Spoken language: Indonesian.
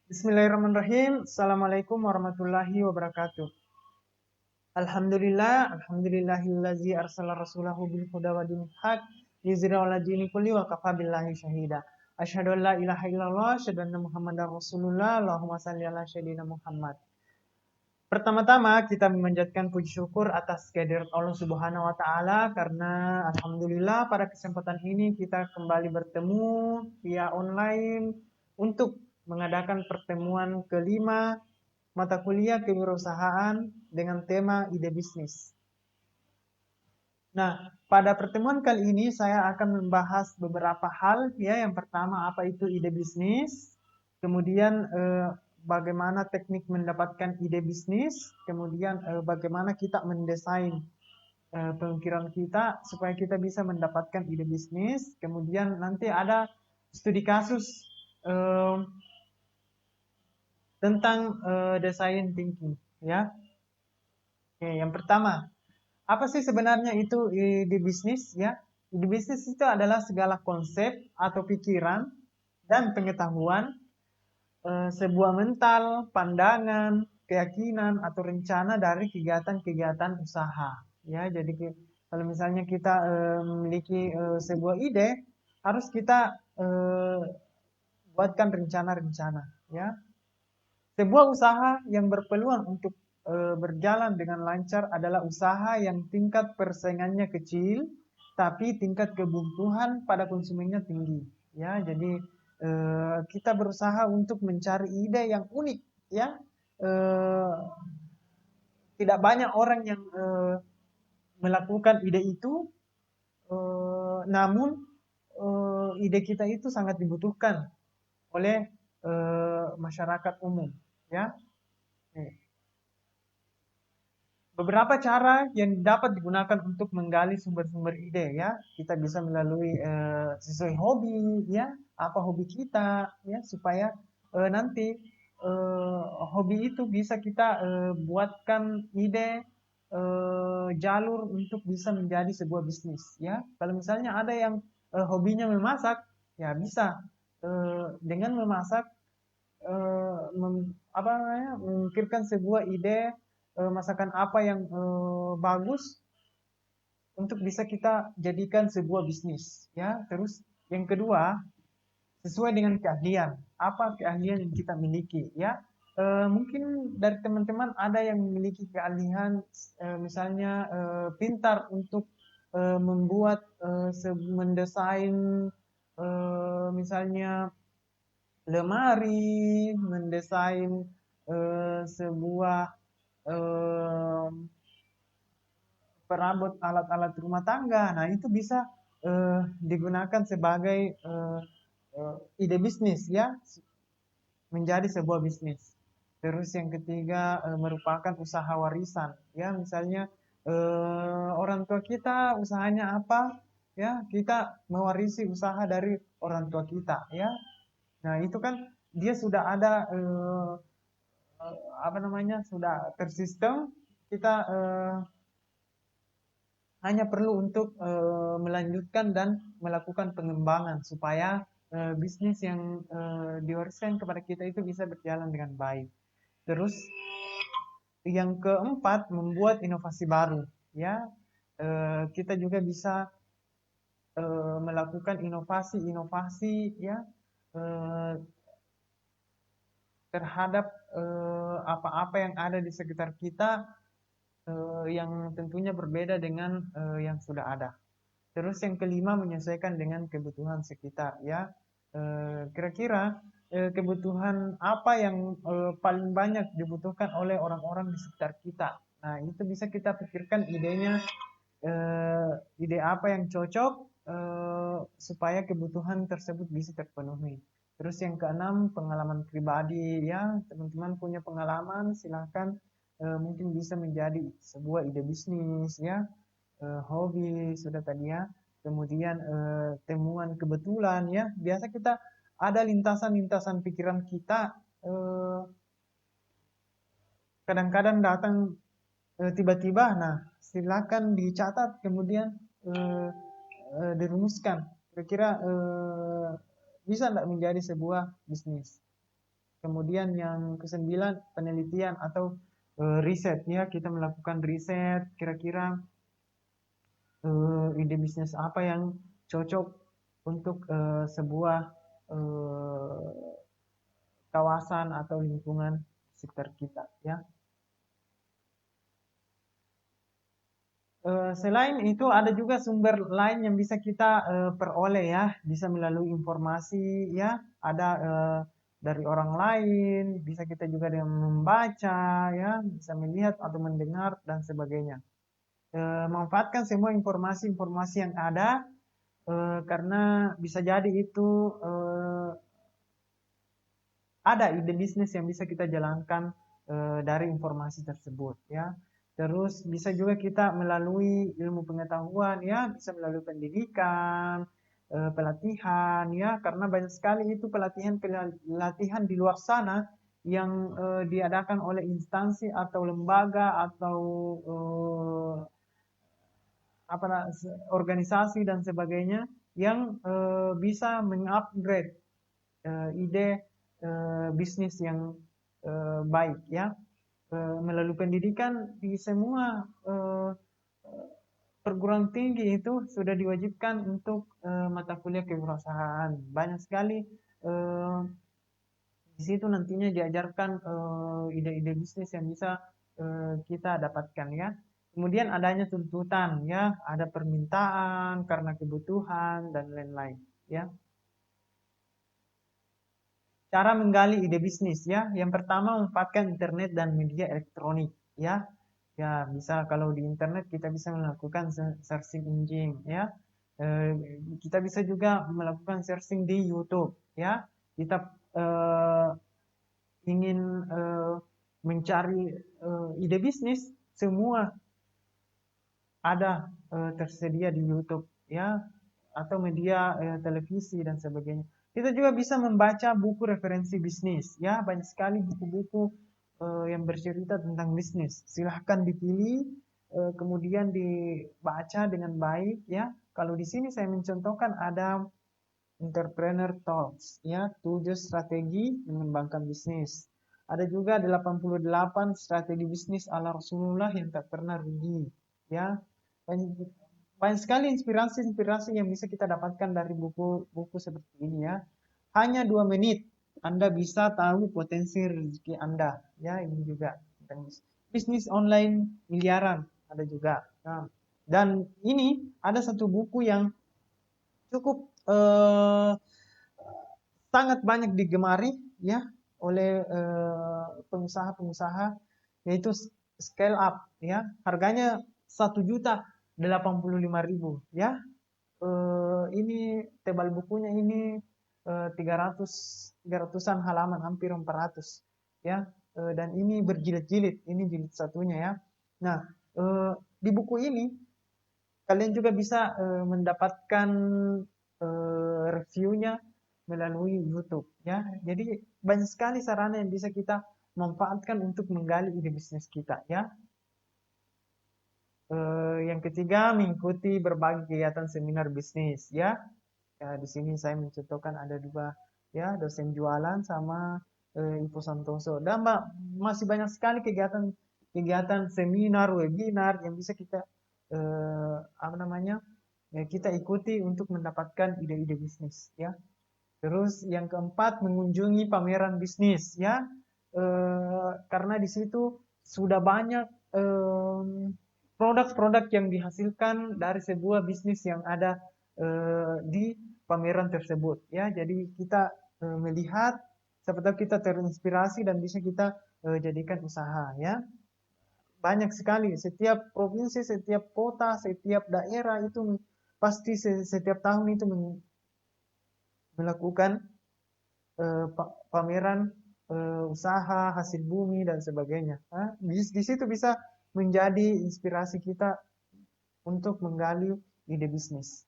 Bismillahirrahmanirrahim. Assalamualaikum warahmatullahi wabarakatuh. Alhamdulillahillazi arsala rasulahu bil huda wa dinil haq liyuzhirahu 'ala dini kulli wa kafa billahi syahida. Asyhadu an la ilaha illallah, asyhadu anna Muhammadar Rasulullah. Allahumma shalli ala sayyidina Muhammad. Pertama-tama kita memanjatkan puji syukur atas kehadirat Allah Subhanahu wa taala karena alhamdulillah pada kesempatan ini kita kembali bertemu via online untuk mengadakan pertemuan kelima mata kuliah kewirausahaan dengan tema ide bisnis. Nah, pada pertemuan kali ini saya akan membahas beberapa hal ya. Yang pertama apa itu ide bisnis, kemudian bagaimana teknik mendapatkan ide bisnis, kemudian bagaimana kita mendesain pemikiran kita supaya kita bisa mendapatkan ide bisnis, kemudian nanti ada studi kasus tentang design thinking ya. Oke, yang pertama, apa sih sebenarnya itu ide bisnis ya? Ide bisnis itu adalah segala konsep atau pikiran dan pengetahuan, sebuah mental, pandangan, keyakinan atau rencana dari kegiatan-kegiatan usaha ya. Jadi kalau misalnya kita memiliki sebuah ide, harus kita buatkan rencana-rencana ya. Sebuah usaha yang berpeluang untuk berjalan dengan lancar adalah usaha yang tingkat persaingannya kecil, tapi tingkat kebutuhan pada konsumennya tinggi. Ya, jadi kita berusaha untuk mencari ide yang unik, ya. Tidak banyak orang yang melakukan ide itu, namun ide kita itu sangat dibutuhkan oleh masyarakat umum, ya. Beberapa cara yang dapat digunakan untuk menggali sumber-sumber ide ya. Kita bisa melalui sesuai hobi ya, apa hobi kita ya, supaya nanti hobi itu bisa kita buatkan ide jalur untuk bisa menjadi sebuah bisnis ya. Kalau misalnya ada yang hobinya memasak, ya bisa dengan memasak apa namanya, memikirkan sebuah ide masakan apa yang bagus untuk bisa kita jadikan sebuah bisnis ya. Terus yang kedua, sesuai dengan keahlian, apa keahlian yang kita miliki ya. Mungkin dari teman-teman ada yang memiliki keahlian misalnya pintar untuk membuat mendesain misalnya lemari, mendesain sebuah perabot alat-alat rumah tangga. Nah, itu bisa digunakan sebagai ide bisnis ya, menjadi sebuah bisnis. Terus yang ketiga merupakan usaha warisan ya, misalnya orang tua kita usahanya apa ya, kita mewarisi usaha dari orang tua kita ya. Nah, itu kan dia sudah ada apa namanya, sudah tersistem, kita hanya perlu untuk melanjutkan dan melakukan pengembangan supaya bisnis yang diwariskan kepada kita itu bisa berjalan dengan baik. Terus yang keempat, membuat inovasi baru ya. Kita juga bisa melakukan inovasi-inovasi ya terhadap apa-apa yang ada di sekitar kita yang tentunya berbeda dengan yang sudah ada. Terus yang kelima, menyesuaikan dengan kebutuhan sekitar ya. Kira-kira kebutuhan apa yang paling banyak dibutuhkan oleh orang-orang di sekitar kita. Nah, itu bisa kita pikirkan idenya, ide apa yang cocok supaya kebutuhan tersebut bisa terpenuhi. Terus yang keenam, pengalaman pribadi ya. Teman-teman punya pengalaman, silahkan mungkin bisa menjadi sebuah ide bisnis ya. Hobi sudah tadi ya. Kemudian temuan kebetulan ya. Biasa kita ada lintasan-lintasan pikiran kita kadang-kadang datang tiba-tiba. Nah, silakan dicatat kemudian dirumuskan. Kira-kira bisa tidak menjadi sebuah bisnis. Kemudian yang ke-9 penelitian atau riset ya, kita melakukan riset kira-kira ide bisnis apa yang cocok untuk sebuah kawasan atau lingkungan sekitar kita ya. Selain itu ada juga sumber lain yang bisa kita peroleh ya, bisa melalui informasi ya, ada dari orang lain, bisa kita juga dengan membaca ya, bisa melihat atau mendengar dan sebagainya. Manfaatkan semua informasi-informasi yang ada karena bisa jadi itu ada ide bisnis yang bisa kita jalankan dari informasi tersebut ya. Terus bisa juga kita melalui ilmu pengetahuan ya, bisa melalui pendidikan, pelatihan ya, karena banyak sekali itu pelatihan di luar sana yang diadakan oleh instansi atau lembaga atau organisasi dan sebagainya yang bisa mengupgrade ide bisnis yang baik ya. Melalui pendidikan di semua perguruan tinggi itu sudah diwajibkan untuk mata kuliah kewirausahaan. Banyak sekali di situ nantinya diajarkan ide-ide bisnis yang bisa kita dapatkan ya. Kemudian adanya tuntutan ya, ada permintaan karena kebutuhan dan lain-lain ya. Cara menggali ide bisnis ya. Yang pertama memanfaatkan internet dan media elektronik ya. Ya, bisa kalau di internet kita bisa melakukan searching engine ya. Kita bisa juga melakukan searching di YouTube ya. Kita ingin mencari ide bisnis, semua ada tersedia di YouTube ya, atau media televisi dan sebagainya. Kita juga bisa membaca buku referensi bisnis ya, banyak sekali buku-buku yang bercerita tentang bisnis. Silahkan dipilih kemudian dibaca dengan baik ya. Kalau di sini saya mencontohkan ada Entrepreneur Talks ya, 7 strategi mengembangkan bisnis. Ada juga 88 strategi bisnis ala Rasulullah yang tak pernah rugi ya. Banyak sekali inspirasi-inspirasi yang bisa kita dapatkan dari buku-buku seperti ini ya. Hanya 2 menit Anda bisa tahu potensi rezeki Anda ya. Ini juga bisnis online miliaran ada juga. Nah, dan ini ada satu buku yang cukup sangat banyak digemari ya oleh pengusaha-pengusaha, yaitu scale up ya, harganya 1.085.000 ya. Ini tebal bukunya ini 300-an halaman, hampir 400 ya. Dan ini berjilid-jilid, ini jilid satunya ya. Nah, di buku ini kalian juga bisa mendapatkan reviewnya melalui YouTube ya. Jadi banyak sekali sarana yang bisa kita manfaatkan untuk menggali ide bisnis kita ya. Yang ketiga, mengikuti berbagai kegiatan seminar bisnis ya. Ya, di sini saya mencontohkan ada dua ya, dosen jualan sama Ibu Santoso. Dan masih banyak sekali kegiatan seminar, webinar yang bisa kita kita ikuti untuk mendapatkan ide-ide bisnis ya. Terus yang keempat, mengunjungi pameran bisnis ya, karena di situ sudah banyak produk-produk yang dihasilkan dari sebuah bisnis yang ada di pameran tersebut ya. Jadi kita melihat, siapa tahu kita terinspirasi dan bisa kita jadikan usaha ya. Banyak sekali, setiap provinsi, setiap kota, setiap daerah itu pasti setiap tahun itu melakukan pameran usaha, hasil bumi dan sebagainya. Di situ bisa menjadi inspirasi kita untuk menggali ide bisnis.